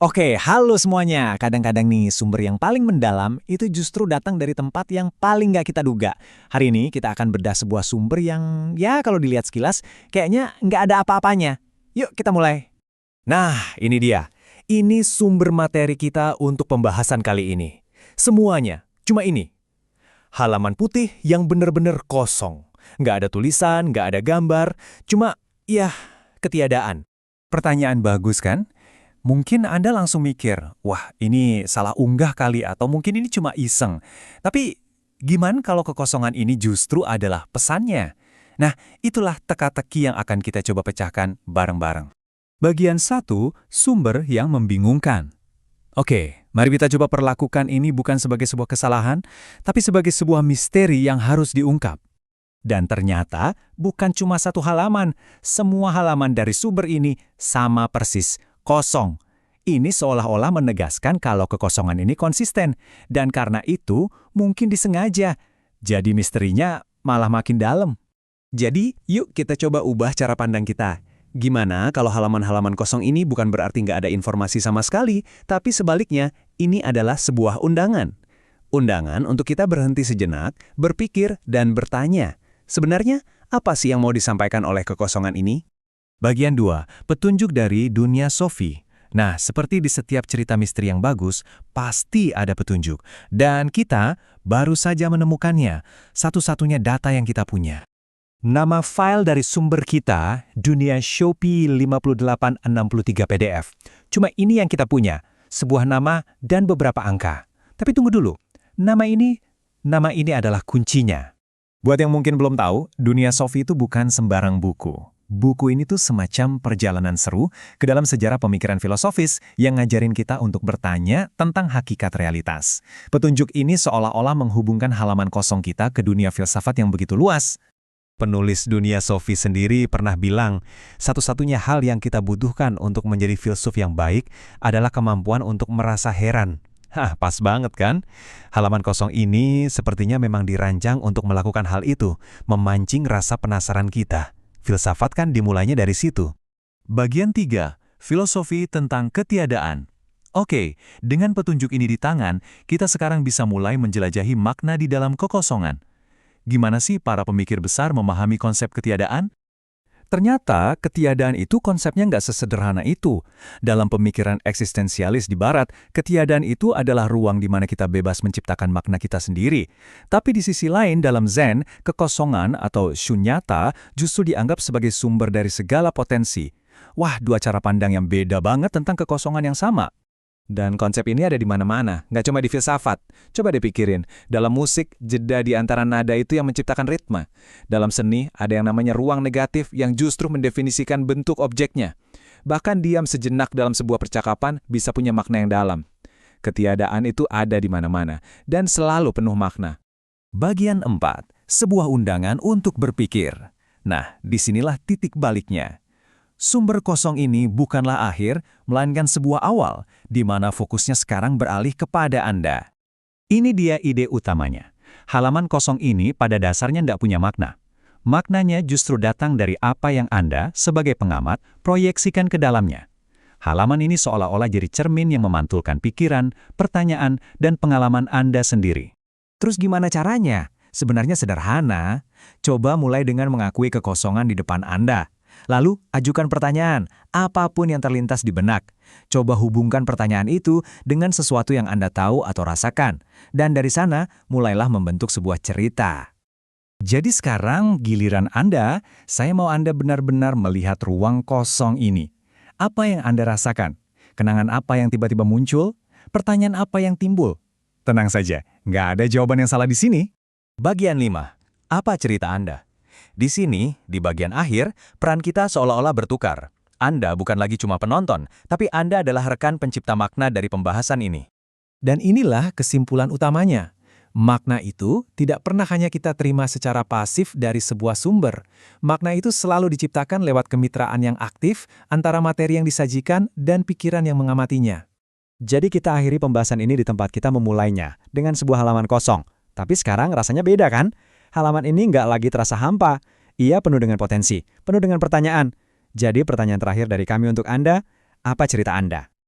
Oke, halo semuanya. Kadang-kadang nih sumber yang paling mendalam itu justru datang dari tempat yang paling nggak kita duga. Hari ini kita akan bedah sebuah sumber yang ya kalau dilihat sekilas kayaknya nggak ada apa-apanya. Yuk kita mulai. Nah, ini dia. Ini sumber materi kita untuk pembahasan kali ini. Semuanya, cuma ini. Halaman putih yang benar-benar kosong. Nggak ada tulisan, nggak ada gambar, cuma ya ketiadaan. Pertanyaan bagus kan? Mungkin Anda langsung mikir, wah ini salah unggah kali atau mungkin ini cuma iseng. Tapi gimana kalau kekosongan ini justru adalah pesannya? Nah, itulah teka-teki yang akan kita coba pecahkan bareng-bareng. Bagian 1, sumber yang membingungkan. Oke, mari kita coba perlakukan ini bukan sebagai sebuah kesalahan, tapi sebagai sebuah misteri yang harus diungkap. Dan ternyata bukan cuma satu halaman, semua halaman dari sumber ini sama persis, kosong. Ini seolah-olah menegaskan kalau kekosongan ini konsisten, dan karena itu mungkin disengaja. Jadi misterinya malah makin dalam. Jadi, yuk kita coba ubah cara pandang kita. Gimana kalau halaman-halaman kosong ini bukan berarti nggak ada informasi sama sekali, tapi sebaliknya, ini adalah sebuah undangan. Undangan untuk kita berhenti sejenak, berpikir, dan bertanya. Sebenarnya, apa sih yang mau disampaikan oleh kekosongan ini? Bagian 2, petunjuk dari dunia Sophie. Nah, seperti di setiap cerita misteri yang bagus, pasti ada petunjuk. Dan kita baru saja menemukannya, satu-satunya data yang kita punya. Nama file dari sumber kita, Dunia Shopee 5863 PDF. Cuma ini yang kita punya, sebuah nama dan beberapa angka. Tapi tunggu dulu, nama ini adalah kuncinya. Buat yang mungkin belum tahu, Dunia Sophie itu bukan sembarang buku. Buku ini tuh semacam perjalanan seru ke dalam sejarah pemikiran filosofis yang ngajarin kita untuk bertanya tentang hakikat realitas. Petunjuk ini seolah-olah menghubungkan halaman kosong kita ke dunia filsafat yang begitu luas. Penulis Dunia Sophie sendiri pernah bilang, satu-satunya hal yang kita butuhkan untuk menjadi filsuf yang baik adalah kemampuan untuk merasa heran. Hah, pas banget kan? Halaman kosong ini sepertinya memang dirancang untuk melakukan hal itu, memancing rasa penasaran kita. Filsafat kan dimulainya dari situ. Bagian 3, filosofi tentang ketiadaan. Oke, dengan petunjuk ini di tangan, kita sekarang bisa mulai menjelajahi makna di dalam kekosongan. Gimana sih para pemikir besar memahami konsep ketiadaan? Ternyata ketiadaan itu konsepnya nggak sesederhana itu. Dalam pemikiran eksistensialis di barat, ketiadaan itu adalah ruang di mana kita bebas menciptakan makna kita sendiri. Tapi di sisi lain dalam Zen, kekosongan atau shunyata justru dianggap sebagai sumber dari segala potensi. Wah, dua cara pandang yang beda banget tentang kekosongan yang sama. Dan konsep ini ada di mana-mana, nggak cuma di filsafat. Coba dipikirin, dalam musik, jeda di antara nada itu yang menciptakan ritme. Dalam seni, ada yang namanya ruang negatif yang justru mendefinisikan bentuk objeknya. Bahkan diam sejenak dalam sebuah percakapan bisa punya makna yang dalam. Ketiadaan itu ada di mana-mana, dan selalu penuh makna. Bagian 4, sebuah undangan untuk berpikir. Nah, disinilah titik baliknya. Sumber kosong ini bukanlah akhir, melainkan sebuah awal, di mana fokusnya sekarang beralih kepada Anda. Ini dia ide utamanya. Halaman kosong ini pada dasarnya tidak punya makna. Maknanya justru datang dari apa yang Anda, sebagai pengamat, proyeksikan ke dalamnya. Halaman ini seolah-olah jadi cermin yang memantulkan pikiran, pertanyaan, dan pengalaman Anda sendiri. Terus gimana caranya? Sebenarnya sederhana. Coba mulai dengan mengakui kekosongan di depan Anda. Lalu, ajukan pertanyaan, apapun yang terlintas di benak. Coba hubungkan pertanyaan itu dengan sesuatu yang Anda tahu atau rasakan. Dan dari sana, mulailah membentuk sebuah cerita. Jadi sekarang, giliran Anda, saya mau Anda benar-benar melihat ruang kosong ini. Apa yang Anda rasakan? Kenangan apa yang tiba-tiba muncul? Pertanyaan apa yang timbul? Tenang saja, nggak ada jawaban yang salah di sini. Bagian 5. Apa cerita Anda? Di sini, di bagian akhir, peran kita seolah-olah bertukar. Anda bukan lagi cuma penonton, tapi Anda adalah rekan pencipta makna dari pembahasan ini. Dan inilah kesimpulan utamanya. Makna itu tidak pernah hanya kita terima secara pasif dari sebuah sumber. Makna itu selalu diciptakan lewat kemitraan yang aktif antara materi yang disajikan dan pikiran yang mengamatinya. Jadi kita akhiri pembahasan ini di tempat kita memulainya, dengan sebuah halaman kosong. Tapi sekarang rasanya beda kan? Halaman ini nggak lagi terasa hampa. Ia penuh dengan potensi, penuh dengan pertanyaan. Jadi pertanyaan terakhir dari kami untuk Anda, apa cerita Anda?